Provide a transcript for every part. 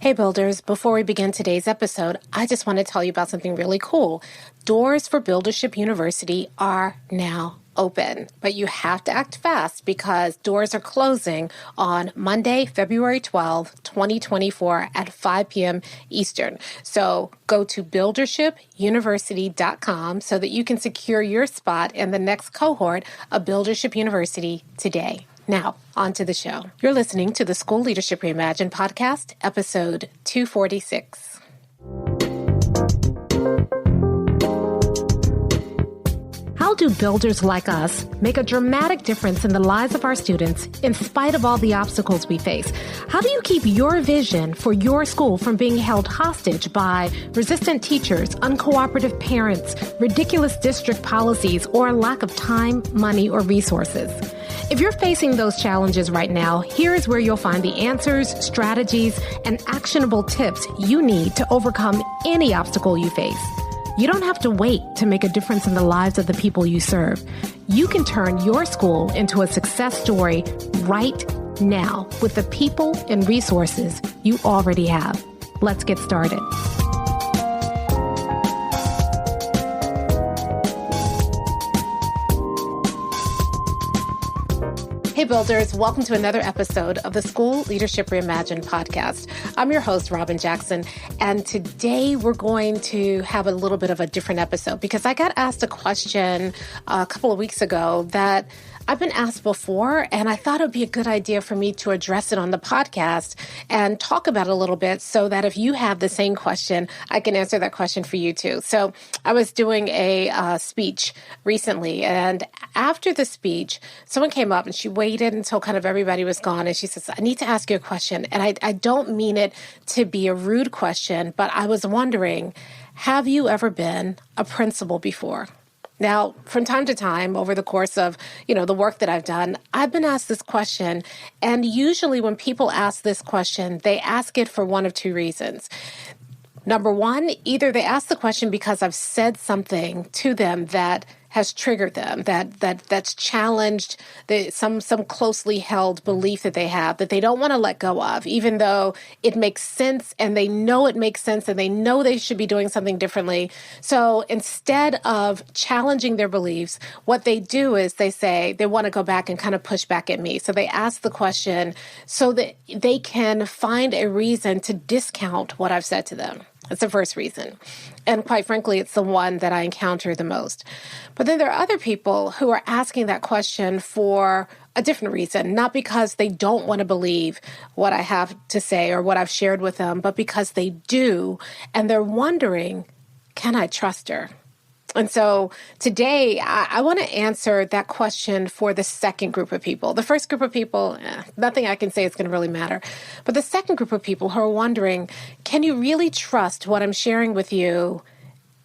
Hey builders, before we begin today's episode, I just want to tell you about something really cool. Doors for Buildership University are now open, but you have to act fast because doors are closing on Monday, February 12th, 2024 at 5 p.m. Eastern. So go to buildershipuniversity.com so that you can secure your spot in the next cohort of Buildership University today. Now, on to the show. You're listening to the School Leadership Reimagined podcast, episode 246. How do builders like us make a dramatic difference in the lives of our students in spite of all the obstacles we face? How do you keep your vision for your school from being held hostage by resistant teachers, uncooperative parents, ridiculous district policies, or a lack of time, money, or resources? If you're facing those challenges right now, here's where you'll find the answers, strategies, and actionable tips you need to overcome any obstacle you face. You don't have to wait to make a difference in the lives of the people you serve. You can turn your school into a success story right now with the people and resources you already have. Let's get started. Hey builders, welcome to another episode of the School Leadership Reimagined podcast. I'm your host, Robin Jackson, and today we're going to have a little bit of a different episode because I got asked a question a couple of weeks ago that I've been asked before, and I thought it would be a good idea for me to address it on the podcast and talk about it a little bit so that if you have the same question, I can answer that question for you too. So I was doing a speech recently, and after the speech, someone came up and she waited until kind of everybody was gone, and she says, I need to ask you a question. And I don't mean it to be a rude question, but I was wondering, have you ever been a principal before? Now, from time to time, over the course of, the work that I've done, I've been asked this question. And usually when people ask this question, they ask it for one of two reasons. Number one, either they ask the question because I've said something to them that has triggered them, that's challenged some closely held belief that they have that they don't want to let go of, even though it makes sense and they know it makes sense and they know they should be doing something differently. So instead of challenging their beliefs, what they do is they say they want to go back and kind of push back at me. So they ask the question so that they can find a reason to discount what I've said to them. That's the first reason. And quite frankly, it's the one that I encounter the most. But then there are other people who are asking that question for a different reason, not because they don't want to believe what I have to say or what I've shared with them, but because they do. And they're wondering, can I trust her? And so today, I want to answer that question for the second group of people. The first group of people, nothing I can say is going to really matter. But the second group of people who are wondering, can you really trust what I'm sharing with you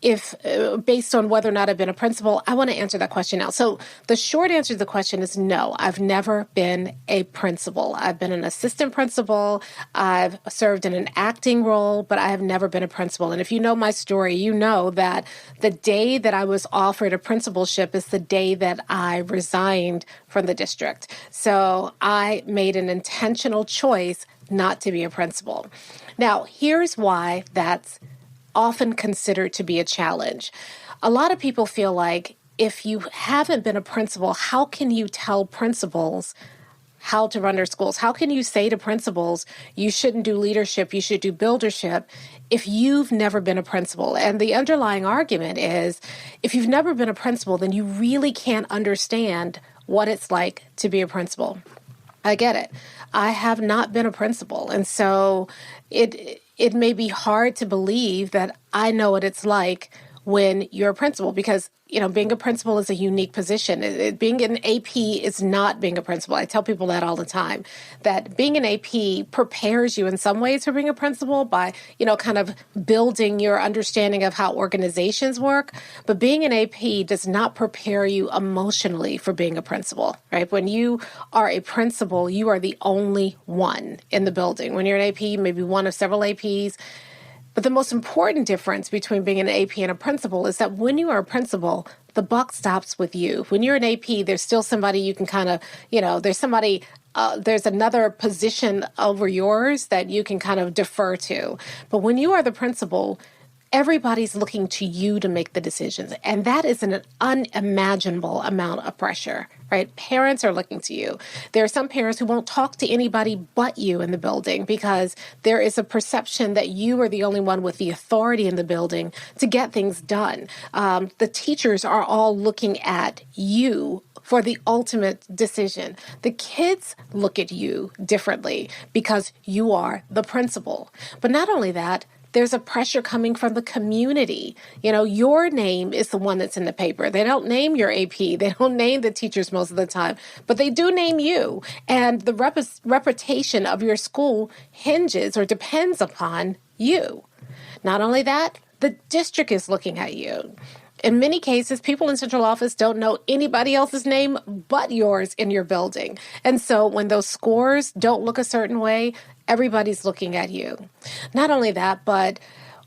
if based on whether or not I've been a principal? I want to answer that question now. So the short answer to the question is no, I've never been a principal. I've been an assistant principal. I've served in an acting role, but I have never been a principal. And if you know my story, you know that the day that I was offered a principalship is the day that I resigned from the district. So I made an intentional choice not to be a principal. Now, here's why that's often considered to be a challenge. A lot of people feel like if you haven't been a principal, how can you tell principals how to run their schools? How can you say to principals, you shouldn't do leadership, you should do buildership, if you've never been a principal? And the underlying argument is, if you've never been a principal, then you really can't understand what it's like to be a principal. I get it. I have not been a principal. And so it may be hard to believe that I know what it's like when you're a principal because, being a principal is a unique position. Being an AP is not being a principal. I tell people that all the time, that being an AP prepares you in some ways for being a principal by, kind of building your understanding of how organizations work. But being an AP does not prepare you emotionally for being a principal, right? When you are a principal, you are the only one in the building. When you're an AP, you may be one of several APs. But the most important difference between being an AP and a principal is that when you are a principal, the buck stops with you. When you're an AP, there's still somebody you can kind of, there's somebody there's another position over yours that you can kind of defer to. But when you are the principal, everybody's looking to you to make the decisions. And that is an unimaginable amount of pressure, right? Parents are looking to you. There are some parents who won't talk to anybody but you in the building because there is a perception that you are the only one with the authority in the building to get things done. The teachers are all looking at you for the ultimate decision. The kids look at you differently because you are the principal. But not only that, there's a pressure coming from the community. Your name is the one that's in the paper. They don't name your AP. They don't name the teachers most of the time, but they do name you. And the reputation of your school hinges or depends upon you. Not only that, the district is looking at you. In many cases, people in central office don't know anybody else's name but yours in your building. And so when those scores don't look a certain way, everybody's looking at you. Not only that, but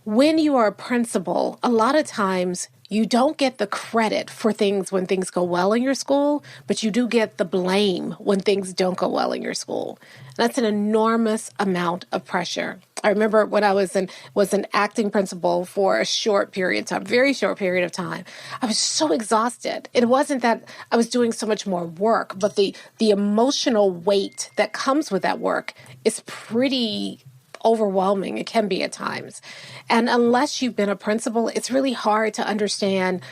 when you are a principal, a lot of times you don't get the credit for things when things go well in your school, but you do get the blame when things don't go well in your school. That's an enormous amount of pressure. I remember when I was an acting principal for a short period of time, very short period of time. I was so exhausted. It wasn't that I was doing so much more work, but the emotional weight that comes with that work is pretty overwhelming. It can be at times. And unless you've been a principal, it's really hard to understand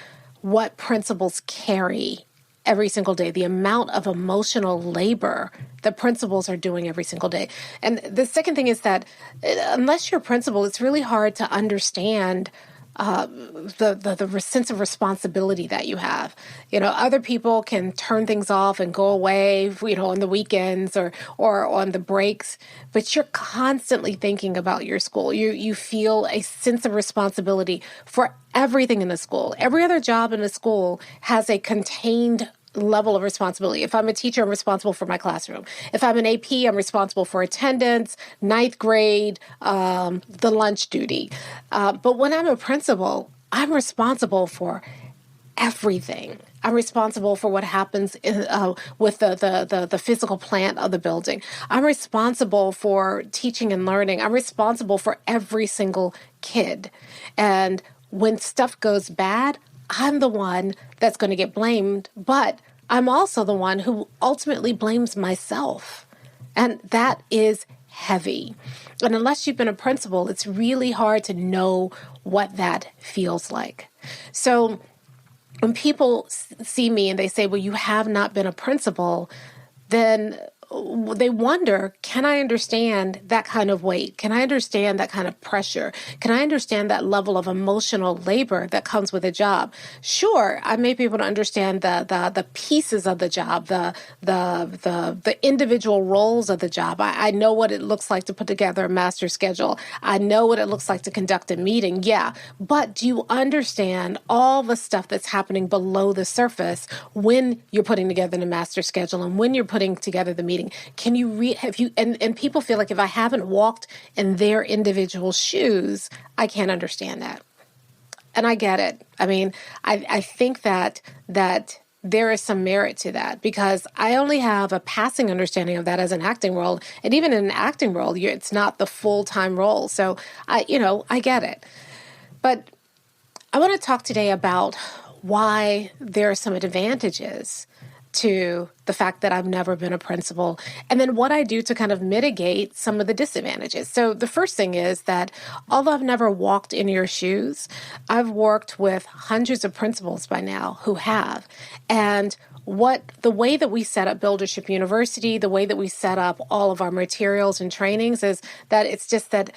what principals carry every single day, the amount of emotional labor that principals are doing every single day. And the second thing is that unless you're a principal, it's really hard to understand the sense of responsibility that you have. Other people can turn things off and go away, on the weekends or on the breaks, but you're constantly thinking about your school. You feel a sense of responsibility for everything in the school. Every other job in a school has a contained level of responsibility. If I'm a teacher, I'm responsible for my classroom. If I'm an AP, I'm responsible for attendance, ninth grade, the lunch duty. But when I'm a principal, I'm responsible for everything. I'm responsible for what happens with the physical plant of the building. I'm responsible for teaching and learning. I'm responsible for every single kid. And when stuff goes bad, I'm the one that's going to get blamed, but I'm also the one who ultimately blames myself. And that is heavy. And unless you've been a principal, it's really hard to know what that feels like. So when people see me and they say, well, you have not been a principal, then they wonder, can I understand that kind of weight? Can I understand that kind of pressure? Can I understand that level of emotional labor that comes with a job? Sure, I may be able to understand the pieces of the job, the individual roles of the job. I know what it looks like to put together a master schedule. I know what it looks like to conduct a meeting. Yeah, but do you understand all the stuff that's happening below the surface when you're putting together the master schedule and when you're putting together the meeting? Can you and people feel like if I haven't walked in their individual shoes, I can't understand that. And I get it. I mean, I think that there is some merit to that because I only have a passing understanding of that as an acting role. And even in an acting role, it's not the full-time role. So I get it. But I want to talk today about why there are some advantages to the fact that I've never been a principal, and then what I do to kind of mitigate some of the disadvantages. So the first thing is that although I've never walked in your shoes, I've worked with hundreds of principals by now who have. And the way that we set up Buildership University, the way that we set up all of our materials and trainings is that it's just that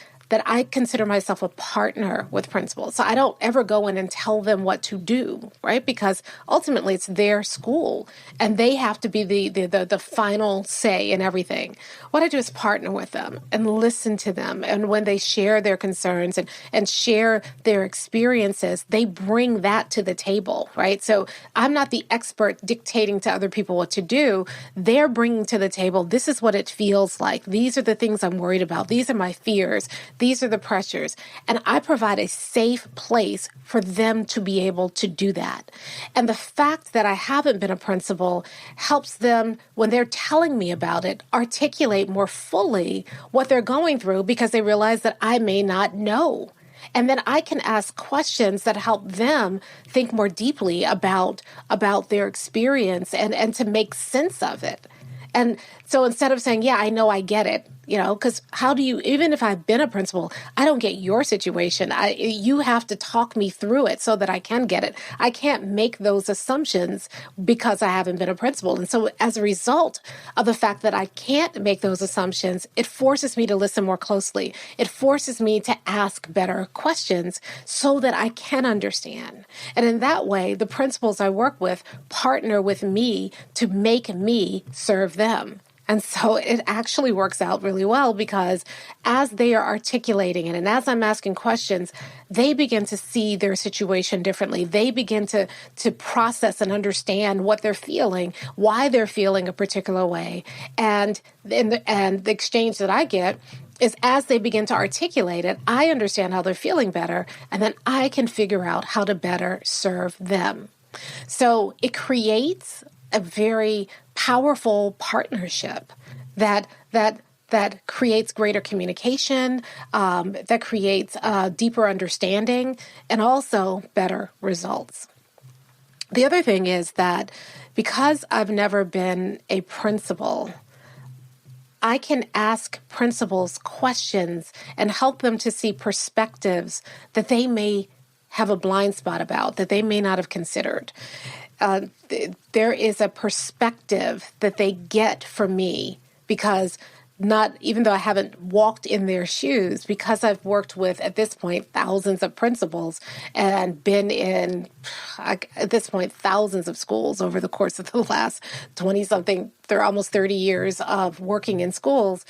I consider myself a partner with principals. So I don't ever go in and tell them what to do, right? Because ultimately it's their school and they have to be the final say in everything. What I do is partner with them and listen to them. And when they share their concerns and share their experiences, they bring that to the table, right? So I'm not the expert dictating to other people what to do. They're bringing to the table, this is what it feels like. These are the things I'm worried about. These are my fears. These are the pressures. And I provide a safe place for them to be able to do that. And the fact that I haven't been a principal helps them, when they're telling me about it, articulate more fully what they're going through, because they realize that I may not know. And then I can ask questions that help them think more deeply about their experience and to make sense of it. And so instead of saying, yeah, I know, I get it, because how do you, even if I've been a principal, I don't get your situation. You have to talk me through it so that I can get it. I can't make those assumptions because I haven't been a principal. And so as a result of the fact that I can't make those assumptions, it forces me to listen more closely. It forces me to ask better questions so that I can understand. And in that way, the principals I work with partner with me to make me serve them. And so it actually works out really well, because as they are articulating it and as I'm asking questions, they begin to see their situation differently. They begin to process and understand what they're feeling, why they're feeling a particular way. And the exchange that I get is, as they begin to articulate it, I understand how they're feeling better, and then I can figure out how to better serve them. So it creates a very powerful partnership that creates greater communication, that creates deeper understanding, and also better results. The other thing is that because I've never been a principal, I can ask principals questions and help them to see perspectives that they may have a blind spot about, that they may not have considered. There is a perspective that they get from me, because even though I haven't walked in their shoes, because I've worked with, at this point, thousands of principals and been in, at this point, thousands of schools over the course of the last 20-something, almost 30 years of working in schools,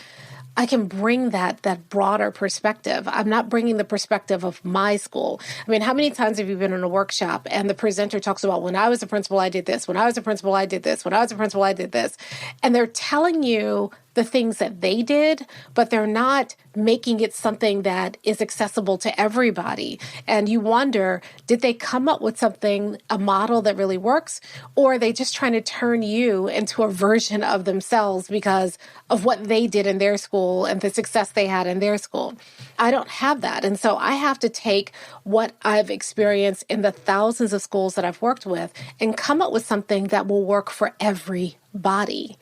I can bring that broader perspective. I'm not bringing the perspective of my school. I mean, how many times have you been in a workshop and the presenter talks about, when I was a principal, I did this. When I was a principal, I did this. When I was a principal, I did this. And they're telling you the things that they did, but they're not making it something that is accessible to everybody. And you wonder, did they come up with something, a model that really works? Or are they just trying to turn you into a version of themselves because of what they did in their school and the success they had in their school? I don't have that. And so I have to take what I've experienced in the thousands of schools that I've worked with and come up with something that will work for everybody.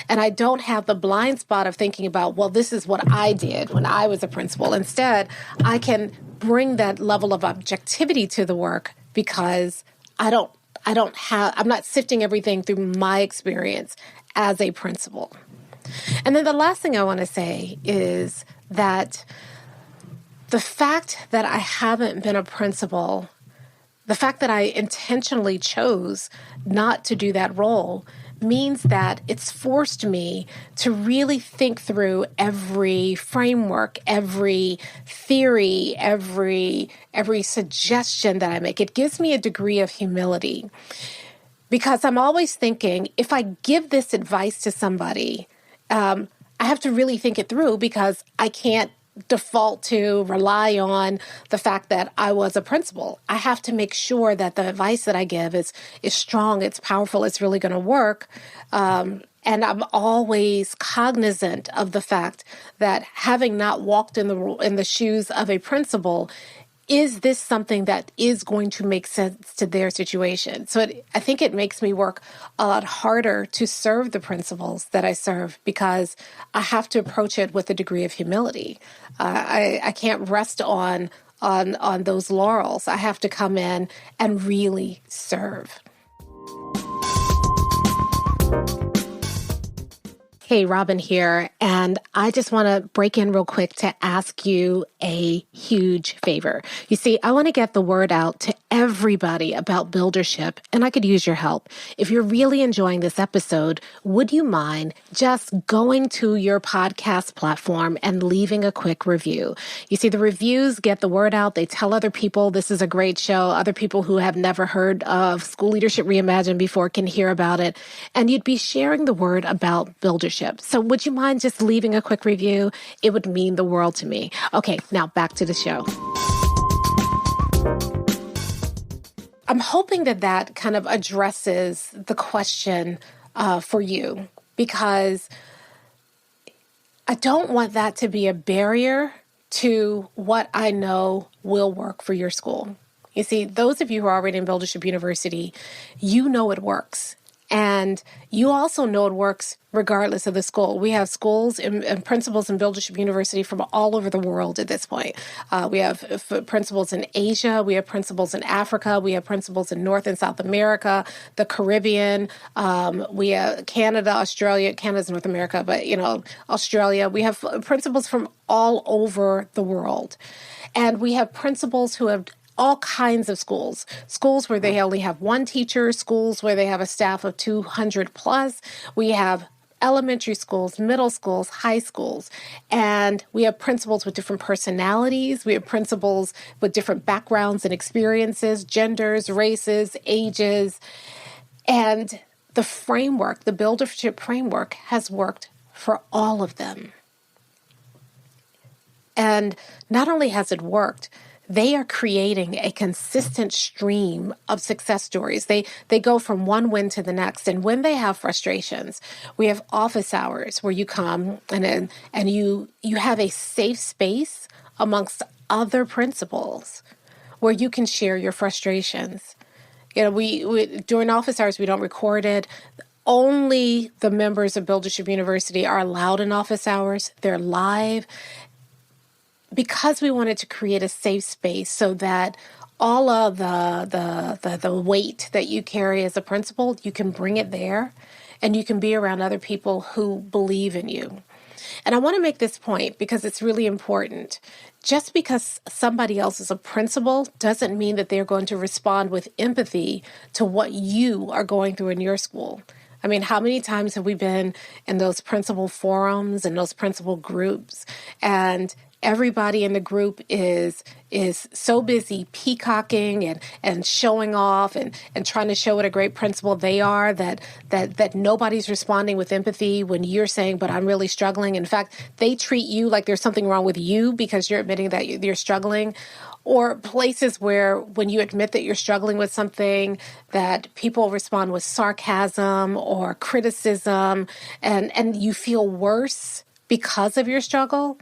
And I don't have the blind spot of thinking about, well, this is what I did when I was a principal. Instead, I can bring that level of objectivity to the work, because I'm not sifting everything through my experience as a principal. And then the last thing I want to say is that the fact that I haven't been a principal, the fact that I intentionally chose not to do that role, means that it's forced me to really think through every framework, every theory, every suggestion that I make. It gives me a degree of humility, because I'm always thinking, if I give this advice to somebody, I have to really think it through, because I can't default to rely on the fact that I was a principal. I have to make sure that the advice that I give is strong, it's powerful, it's really going to work. And I'm always cognizant of the fact that, having not walked in the shoes of a principal, is this something that is going to make sense to their situation? So I think it makes me work a lot harder to serve the principals that I serve, because I have to approach it with a degree of humility. I can't rest on those laurels. I have to come in and really serve. Hey, Robin here, and I just want to break in real quick to ask you a huge favor. You see, I want to get the word out to everybody about buildership, and I could use your help. If you're really enjoying this episode, would you mind just going to your podcast platform and leaving a quick review? You see, the reviews get the word out. They tell other people this is a great show. Other people who have never heard of School Leadership Reimagined before can hear about it, and you'd be sharing the word about buildership. leadership. So would you mind just leaving a quick review? It would mean the world to me. Okay, now back to the show. I'm hoping that kind of addresses the question for you, because I don't want that to be a barrier to what I know will work for your school. You see, those of you who are already in Buildership University, you know it works. And you also know it works regardless of the school. We have schools and principals in Buildership University from all over the world at this point. We have principals in Asia. We have principals in Africa. We have principals in North and South America, the Caribbean. We have Canada, Australia. Canada's North America, but, Australia. We have principals from all over the world. And we have principals who have all kinds of schools where they only have one teacher, schools where they have a staff of 200 plus. We have elementary schools, middle schools, high schools, and we have principals with different personalities. We have principals with different backgrounds and experiences, genders, races, ages, and the framework, the Buildership framework, has worked for all of them. And not only has it worked, they are creating a consistent stream of success stories. They go from one win to the next. And when they have frustrations, we have office hours where you come and you have a safe space amongst other principals where you can share your frustrations. We during office hours, we don't record it. Only the members of Buildership University are allowed in office hours. They're live, because we wanted to create a safe space so that all of the weight that you carry as a principal, you can bring it there and you can be around other people who believe in you. And I want to make this point because it's really important. Just because somebody else is a principal doesn't mean that they're going to respond with empathy to what you are going through in your school. I mean, how many times have we been in those principal forums and those principal groups, and everybody in the group is so busy peacocking and showing off and trying to show what a great principal they are that nobody's responding with empathy when you're saying, but I'm really struggling. In fact, they treat you like there's something wrong with you because you're admitting that you're struggling. Or places where when you admit that you're struggling with something, that people respond with sarcasm or criticism and you feel worse because of your struggle.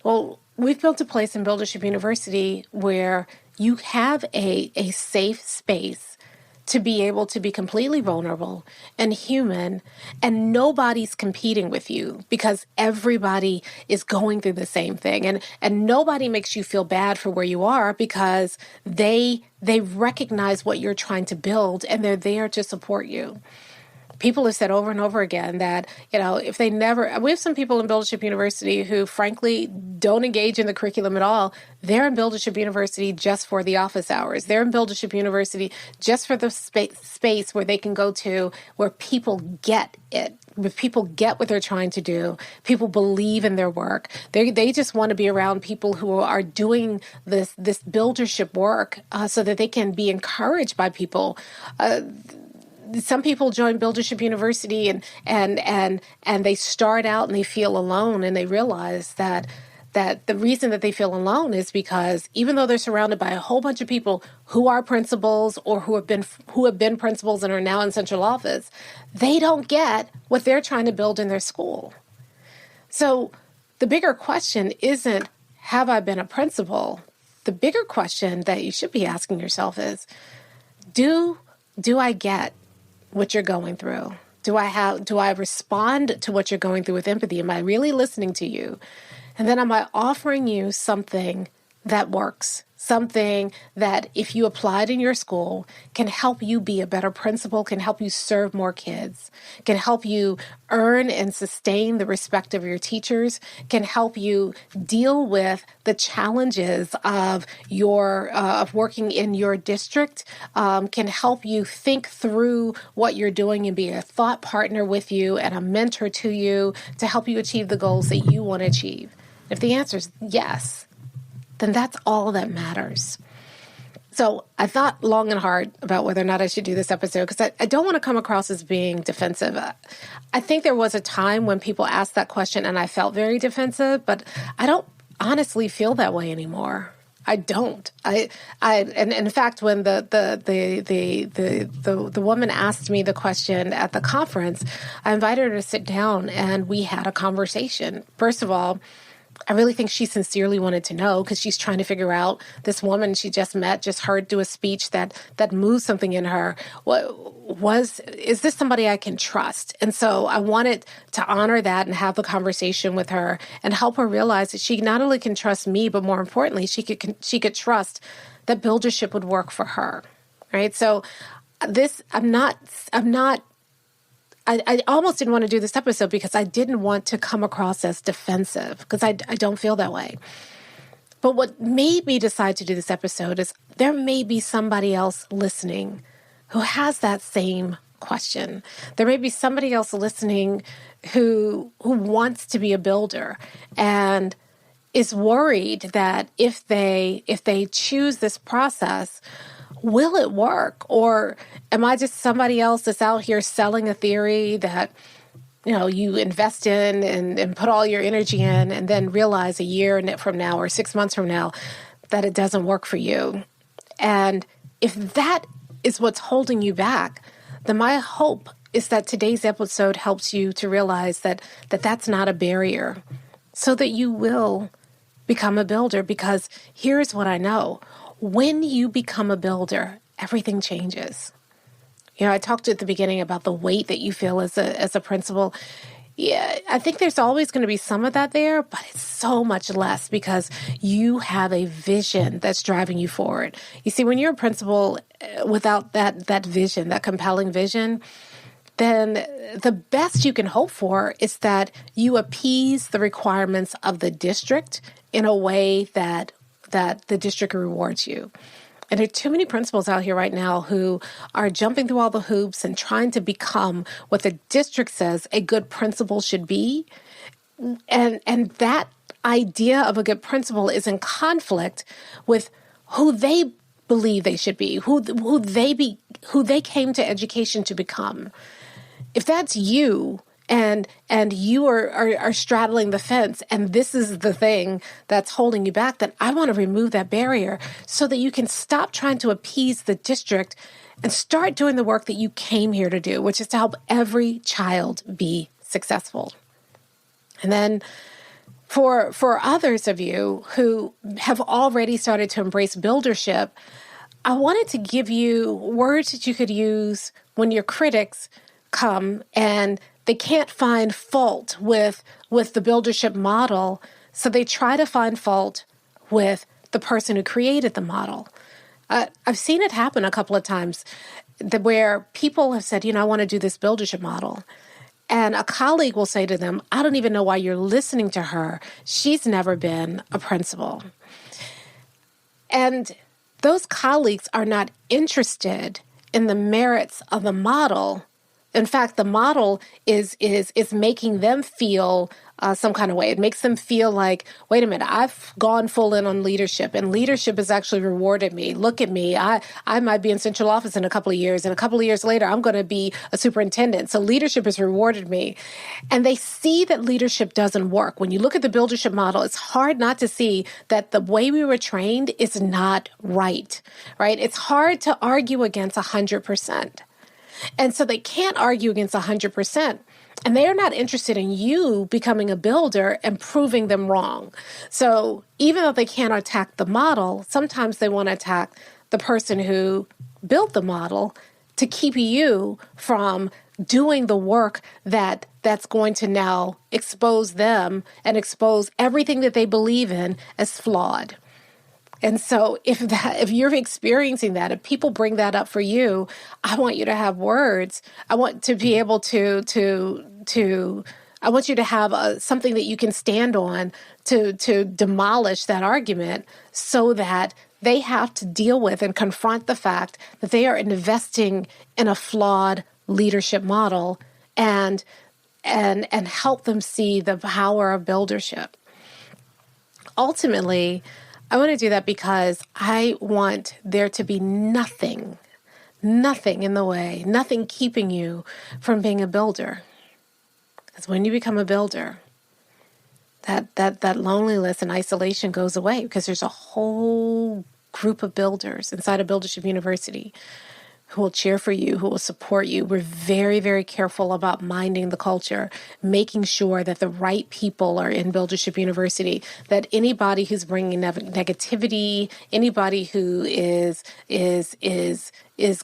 Well, we've built a place in Buildership University where you have a safe space to be able to be completely vulnerable and human, and nobody's competing with you because everybody is going through the same thing. And nobody makes you feel bad for where you are because they recognize what you're trying to build and they're there to support you. People have said over and over again that, if they never, we have some people in Buildership University who frankly don't engage in the curriculum at all. They're in Buildership University just for the office hours. They're in Buildership University just for the space where they can go to where people get it. If people get what they're trying to do, people believe in their work. They just want to be around people who are doing this buildership work so that they can be encouraged by people. Some people join Buildership University and they start out and they feel alone, and they realize that the reason that they feel alone is because even though they're surrounded by a whole bunch of people who are principals or who have been principals and are now in central office, they don't get what they're trying to build in their school. So the bigger question isn't, have I been a principal? The bigger question that you should be asking yourself is, do I get what you're going through? Do I respond to what you're going through with empathy? Am I really listening to you? And then am I offering you something that works? Something that if you applied in your school can help you be a better principal, can help you serve more kids, can help you earn and sustain the respect of your teachers, can help you deal with the challenges of of working in your district, can help you think through what you're doing and be a thought partner with you and a mentor to you to help you achieve the goals that you want to achieve. If the answer is yes, then that's all that matters. So I thought long and hard about whether or not I should do this episode because I don't want to come across as being defensive. I think there was a time when people asked that question and I felt very defensive, but I don't honestly feel that way anymore. I don't. And in fact, when the woman asked me the question at the conference, I invited her to sit down and we had a conversation. First of all, I really think she sincerely wanted to know because she's trying to figure out this woman she just met, just heard do a speech that moved something in her. Is this somebody I can trust? And so I wanted to honor that and have the conversation with her and help her realize that she not only can trust me, but more importantly, she could trust that buildership would work for her. Right. So I almost didn't want to do this episode because I didn't want to come across as defensive because I don't feel that way. But what made me decide to do this episode is there may be somebody else listening who has that same question. There may be somebody else listening who wants to be a builder and is worried that if they choose this process, will it work? Or am I just somebody else that's out here selling a theory that, you invest in and put all your energy in and then realize a year from now or 6 months from now that it doesn't work for you? And if that is what's holding you back, then my hope is that today's episode helps you to realize that that's not a barrier so that you will become a builder. Because here's what I know. When you become a builder, everything changes. I talked at the beginning about the weight that you feel as a principal. Yeah, I think there's always going to be some of that there, but it's so much less because you have a vision that's driving you forward. You see, when you're a principal without that vision, that compelling vision, then the best you can hope for is that you appease the requirements of the district in a way that the district rewards you. And there are too many principals out here right now who are jumping through all the hoops and trying to become what the district says a good principal should be. And that idea of a good principal is in conflict with who they believe they should be, who they came to education to become. If that's you, and you are straddling the fence, and this is the thing that's holding you back, then I want to remove that barrier so that you can stop trying to appease the district and start doing the work that you came here to do, which is to help every child be successful. And then for others of you who have already started to embrace buildership, I wanted to give you words that you could use when your critics come and they can't find fault with the buildership model, so they try to find fault with the person who created the model. I've seen it happen a couple of times where people have said, I want to do this buildership model. And a colleague will say to them, I don't even know why you're listening to her. She's never been a principal. And those colleagues are not interested in the merits of the model. In fact, the model is making them feel some kind of way. It makes them feel like, wait a minute, I've gone full in on leadership, and leadership has actually rewarded me. Look at me. I might be in central office in a couple of years, and a couple of years later, I'm going to be a superintendent. So leadership has rewarded me. And they see that leadership doesn't work. When you look at the buildership model, it's hard not to see that the way we were trained is not right? It's hard to argue against 100%. And so they can't argue against 100%. And they are not interested in you becoming a builder and proving them wrong. So even though they can't attack the model, sometimes they want to attack the person who built the model to keep you from doing the work that's going to now expose them and expose everything that they believe in as flawed. And so if you're experiencing that, if people bring that up for you, I want you to have words. I want to be able I want you to have something that you can stand on to demolish that argument so that they have to deal with and confront the fact that they are investing in a flawed leadership model and help them see the power of buildership. Ultimately, I want to do that because I want there to be nothing in the way, nothing keeping you from being a builder. Because when you become a builder, that loneliness and isolation goes away because there's a whole group of builders inside of Buildership University who will cheer for you, who will support you. We're very, very careful about minding the culture, making sure that the right people are in Buildership University, that anybody who's bringing negativity, anybody who is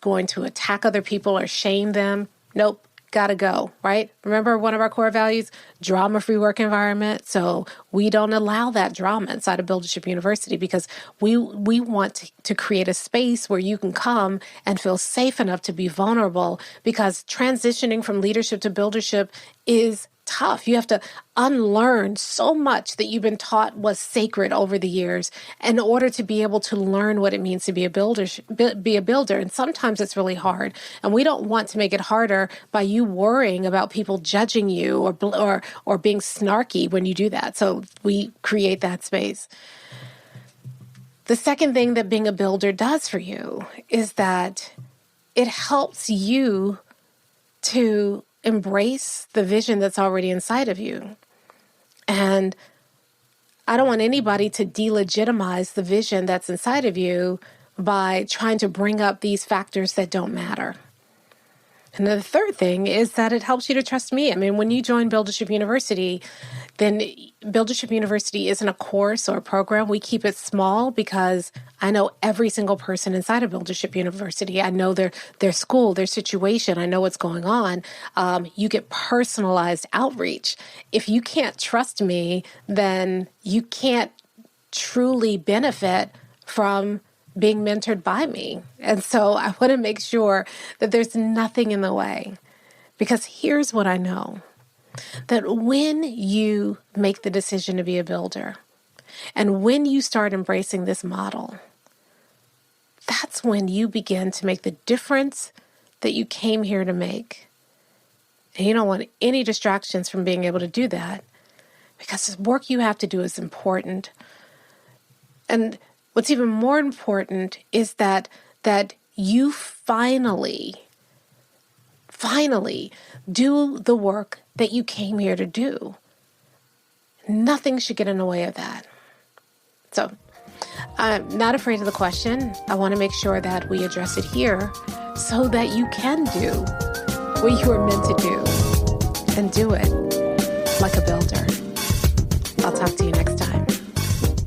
going to attack other people or shame them, nope. Gotta go, right? Remember one of our core values, drama-free work environment. So we don't allow that drama inside of Buildership University because we want to create a space where you can come and feel safe enough to be vulnerable, because transitioning from leadership to buildership is tough. You have to unlearn so much that you've been taught was sacred over the years in order to be able to learn what it means to be a builder. And sometimes it's really hard. And we don't want to make it harder by you worrying about people judging you or being snarky when you do that. So we create that space. The second thing that being a builder does for you is that it helps you to embrace the vision that's already inside of you. And I don't want anybody to delegitimize the vision that's inside of you by trying to bring up these factors that don't matter. And the third thing is that it helps you to trust me. I mean, when you join Buildership University, then Buildership University isn't a course or a program. We keep it small because I know every single person inside of Buildership University. I know their school, their situation. I know what's going on. You get personalized outreach. If you can't trust me, then you can't truly benefit from being mentored by me. And so I want to make sure that there's nothing in the way, because here's what I know, that when you make the decision to be a builder and when you start embracing this model, that's when you begin to make the difference that you came here to make. And you don't want any distractions from being able to do that, because the work you have to do is important. And what's even more important is that you finally do the work that you came here to do. Nothing should get in the way of that. So I'm not afraid of the question. I want to make sure that we address it here so that you can do what you are meant to do and do it like a builder. I'll talk to you next time.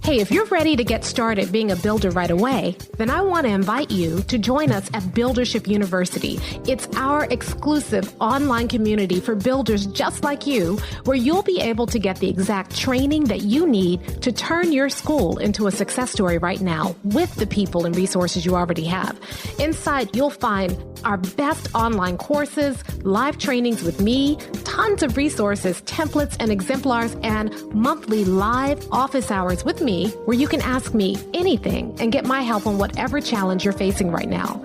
Hey, if you're ready to get started being a builder right away, then I want to invite you to join us at Buildership University. It's our exclusive online community for builders just like you, where you'll be able to get the exact training that you need to turn your school into a success story right now with the people and resources you already have. Inside, you'll find our best online courses, live trainings with me, tons of resources, templates, and exemplars, and monthly live office hours with me, where you can ask me anything and get my help on whatever challenge you're facing right now.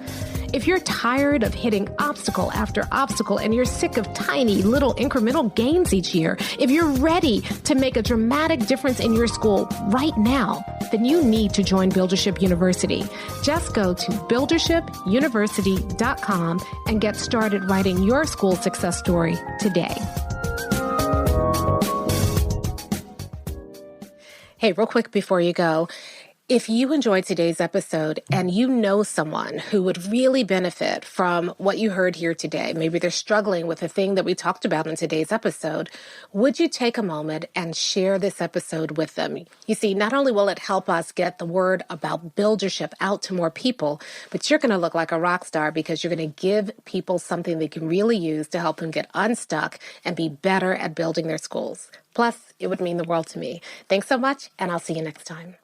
If you're tired of hitting obstacle after obstacle and you're sick of tiny little incremental gains each year, if you're ready to make a dramatic difference in your school right now, then you need to join Buildership University. Just go to buildershipuniversity.com and get started writing your school success story today. Hey, real quick before you go, if you enjoyed today's episode and you know someone who would really benefit from what you heard here today, maybe they're struggling with the thing that we talked about in today's episode, would you take a moment and share this episode with them? You see, not only will it help us get the word about buildership out to more people, but you're going to look like a rock star, because you're going to give people something they can really use to help them get unstuck and be better at building their schools. Plus, it would mean the world to me. Thanks so much, and I'll see you next time.